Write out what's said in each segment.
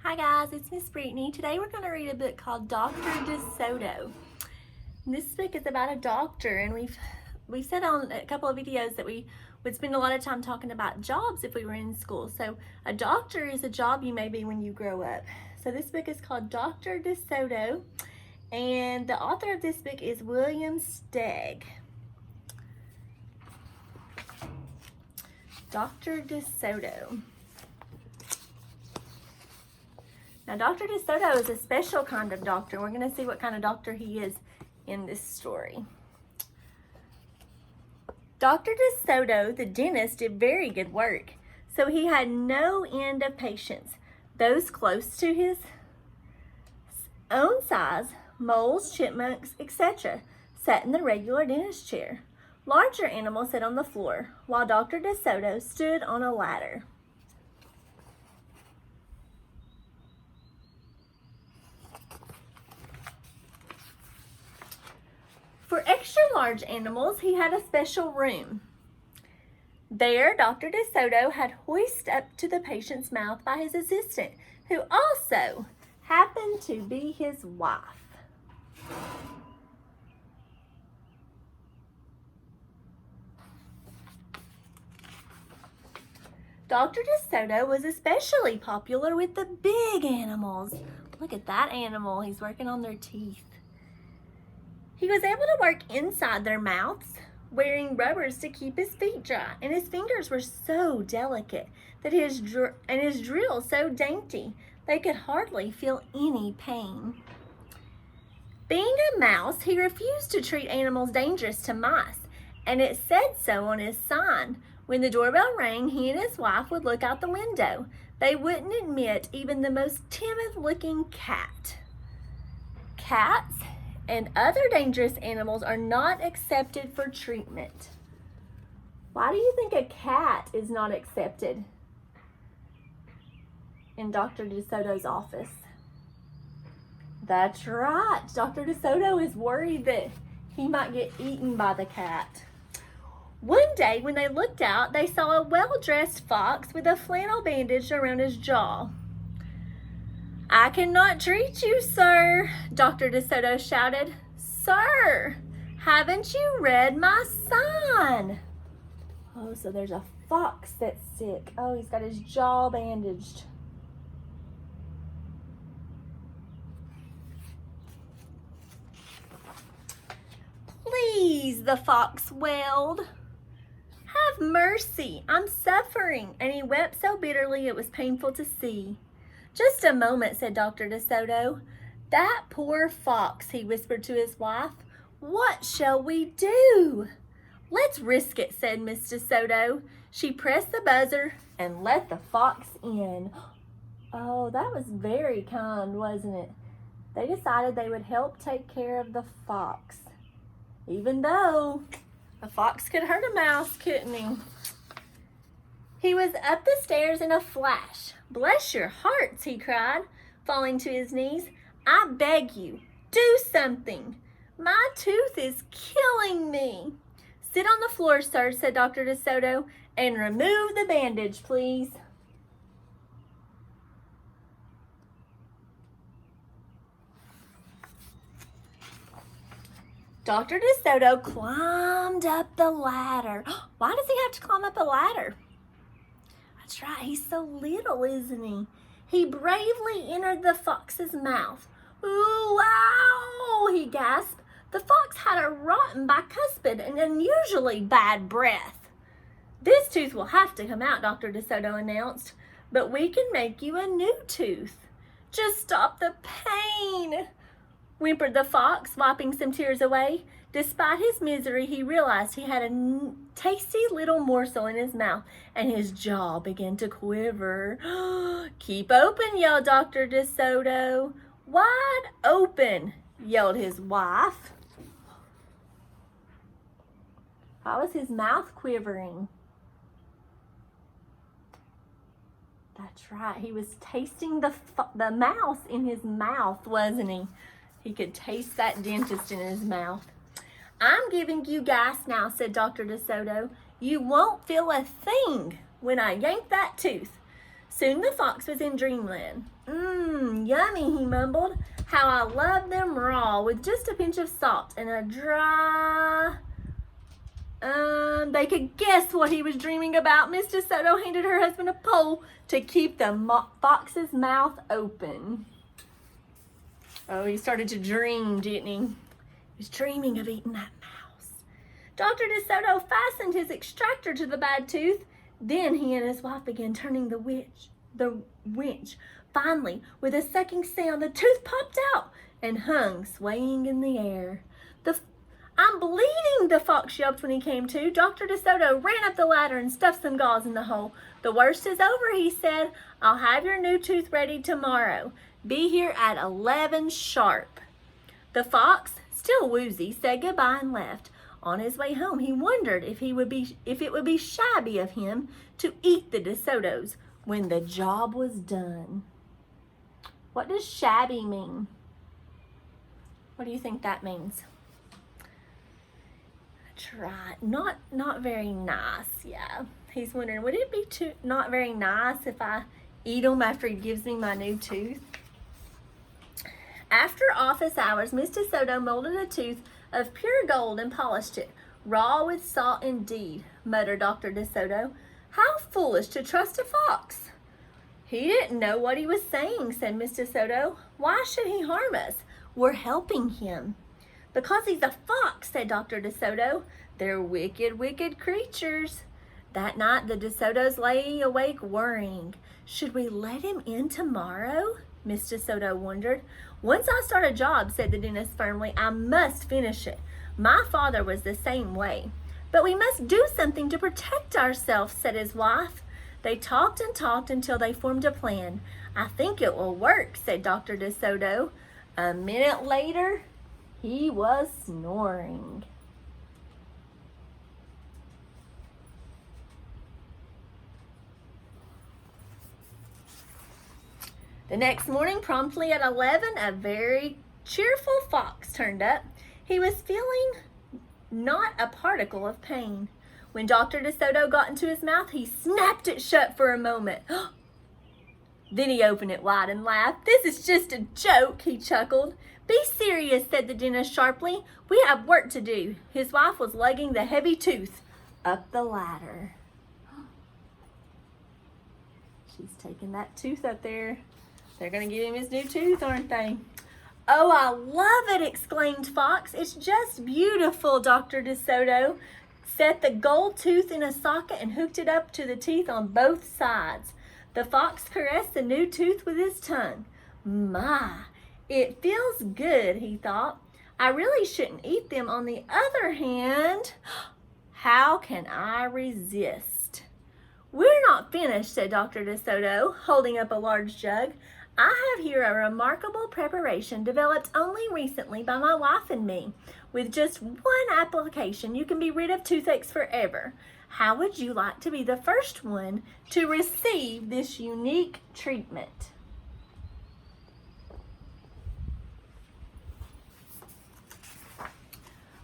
Hi guys, it's Miss Brittney. Today we're going to read a book called Dr. Soto. This book is about a doctor, and we've said on a couple of videos that we would spend a lot of time talking about jobs if we were in school. So a doctor is a job you may be when you grow up. So this book is called Dr. Soto, and the author of this book is William Stegg. Dr. Soto. Now, Dr. Soto is a special kind of doctor. We're going to see what kind of doctor he is in this story. Dr. Soto, the dentist, did very good work. So he had no end of patients. Those close to his own size, moles, chipmunks, etc., sat in the regular dentist chair. Larger animals sat on the floor, while Dr. Soto stood on a ladder. For extra large animals, he had a special room. There, Dr. Soto had hoisted up to the patient's mouth by his assistant, who also happened to be his wife. Dr. Soto was especially popular with the big animals. Look at that animal. He's working on their teeth. He was able to work inside their mouths, wearing rubbers to keep his feet dry, and his fingers were so delicate that his drill so dainty they could hardly feel any pain. Being a mouse, he refused to treat animals dangerous to mice, and it said so on his sign. When the doorbell rang, he and his wife would look out the window. They wouldn't admit even the most timid-looking cat. Cats and other dangerous animals are not accepted for treatment. Why do you think a cat is not accepted in Dr. Soto's office? That's right. Dr. Soto is worried that he might get eaten by the cat. One day when they looked out, they saw a well-dressed fox with a flannel bandage around his jaw. "I cannot treat you, sir," Dr. Soto shouted. "Sir, haven't you read my sign?" Oh, so there's a fox that's sick. Oh, he's got his jaw bandaged. "Please," the fox wailed. "Have mercy, I'm suffering," and he wept so bitterly it was painful to see. "Just a moment," said Dr. Soto. "That poor fox," he whispered to his wife. "What shall we do?" "Let's risk it," said Miss Soto. She pressed the buzzer and let the fox in. Oh, that was very kind, wasn't it? They decided they would help take care of the fox, even though a fox could hurt a mouse, couldn't he? He was up the stairs in a flash. "Bless your hearts," he cried, falling to his knees. "I beg you, do something. My tooth is killing me." "Sit on the floor, sir," said Dr. Soto, "and remove the bandage, please." Dr. Soto climbed up the ladder. Why does he have to climb up a ladder? That's right, he's so little, isn't he? He bravely entered the fox's mouth. "Ooh, wow," he gasped. The fox had a rotten bicuspid and unusually bad breath. "This tooth will have to come out," Dr. Soto announced, "but we can make you a new tooth." "Just stop the pain," whimpered the fox, wiping some tears away. Despite his misery, he realized he had a tasty little morsel in his mouth, and his jaw began to quiver. "Keep open," yelled Dr. Soto. "Wide open," yelled his wife. Why was his mouth quivering? That's right, he was tasting the mouse in his mouth, wasn't he? He could taste that dentist in his mouth. "I'm giving you gas now," said Dr. Soto. "You won't feel a thing when I yank that tooth. Soon the fox was in dreamland. Yummy, he mumbled. How I love them raw, with just a pinch of salt and a dry... They could guess what he was dreaming about. Mr. Soto handed her husband a pole to keep the fox's mouth open. Oh, he started to dream, didn't he? He was dreaming of eating that mouse. Dr. DeSoto fastened his extractor to the bad tooth. Then he and his wife began turning the winch. Finally, with a sucking sound, the tooth popped out and hung, swaying in the air. I'm bleeding, the fox yelped when he came to. Dr. DeSoto ran up the ladder and stuffed some gauze in the hole. The worst is over, he said. I'll have your new tooth ready tomorrow. Be here at 11 sharp. The fox, still woozy, said goodbye and left. On his way home, he wondered if it would be shabby of him to eat the DeSotos when the job was done. What does shabby mean? What do you think that means? Try not very nice. Yeah, he's wondering, would it be not very nice if I eat them after he gives me my new tooth? After office hours, Mr. Soto molded a tooth of pure gold and polished it. Raw with salt indeed, muttered Dr. DeSoto. How foolish to trust a fox. He didn't know what he was saying, said Mr. Soto. Why should he harm us? We're helping him. Because he's a fox, said Dr. DeSoto. They're wicked, wicked creatures. That night, the DeSotos lay awake worrying. Should we let him in tomorrow? Mr. Soto wondered. Once I start a job, said the dentist firmly, I must finish it. My father was the same way. But we must do something to protect ourselves, said his wife. They talked and talked until they formed a plan. I think it will work, said Dr. DeSoto. A minute later, he was snoring. The next morning, promptly at 11, a very cheerful fox turned up. He was feeling not a particle of pain. When Dr. DeSoto got into his mouth, he snapped it shut for a moment. Then he opened it wide and laughed. This is just a joke, he chuckled. Be serious, said the dentist sharply. We have work to do. His wife was lugging the heavy tooth up the ladder. She's taking that tooth up there. They're going to give him his new tooth, aren't they? Oh, I love it, exclaimed Fox. It's just beautiful, Dr. DeSoto set the gold tooth in a socket and hooked it up to the teeth on both sides. The fox caressed the new tooth with his tongue. My, it feels good, he thought. I really shouldn't eat them. On the other hand, how can I resist? We're not finished, said Dr. DeSoto, holding up a large jug. I have here a remarkable preparation developed only recently by my wife and me. With just one application, you can be rid of toothaches forever. How would you like to be the first one to receive this unique treatment?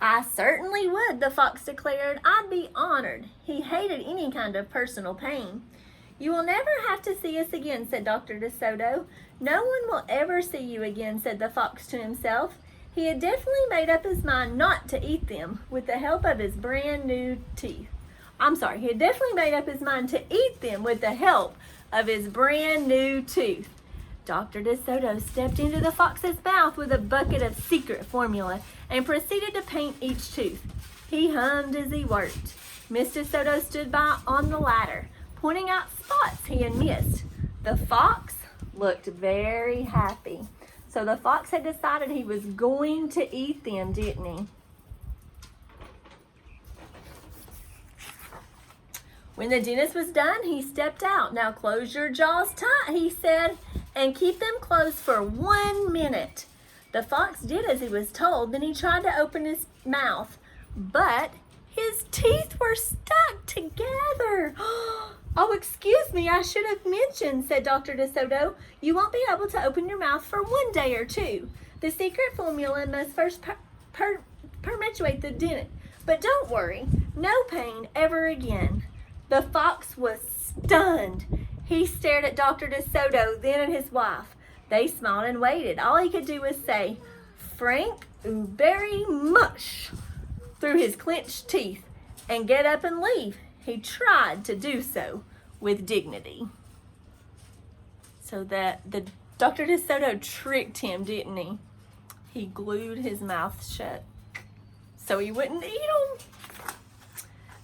I certainly would, the fox declared. I'd be honored. He hated any kind of personal pain. You will never have to see us again, said Dr. DeSoto. No one will ever see you again, said the fox to himself. He had definitely made up his mind not to eat them with the help of his brand new teeth. He had definitely made up his mind to eat them with the help of his brand new tooth. Dr. DeSoto stepped into the fox's mouth with a bucket of secret formula and proceeded to paint each tooth. He hummed as he worked. Mr. Soto stood by on the ladder, pointing out spots he had missed. The fox looked very happy. So the fox had decided he was going to eat them, didn't he? When the dentist was done, he stepped out. Now close your jaws tight, he said, and keep them closed for 1 minute. The fox did as he was told. Then he tried to open his mouth, but his teeth were stuck together. Oh, excuse me, I should have mentioned, said Dr. DeSoto. You won't be able to open your mouth for 1 day or 2. The secret formula must first perpetuate the dent. But don't worry, no pain ever again. The fox was stunned. He stared at Dr. DeSoto, then at his wife. They smiled and waited. All he could do was say, "Frank, very much," through his clenched teeth, and get up and leave. He tried to do so with dignity. So that the Dr. DeSoto tricked him, didn't he? He glued his mouth shut so he wouldn't eat him.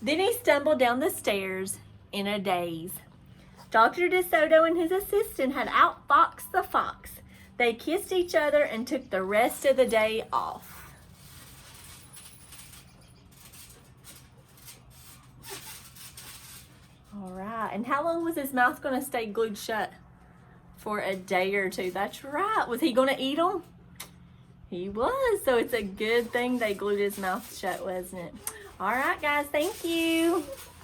Then he stumbled down the stairs in a daze. Dr. DeSoto and his assistant had outfoxed the fox. They kissed each other and took the rest of the day off. All right, and how long was his mouth going to stay glued shut? For a day or two. That's right. Was he going to eat them? He was. So it's a good thing they glued his mouth shut, wasn't it? All right, guys. Thank you.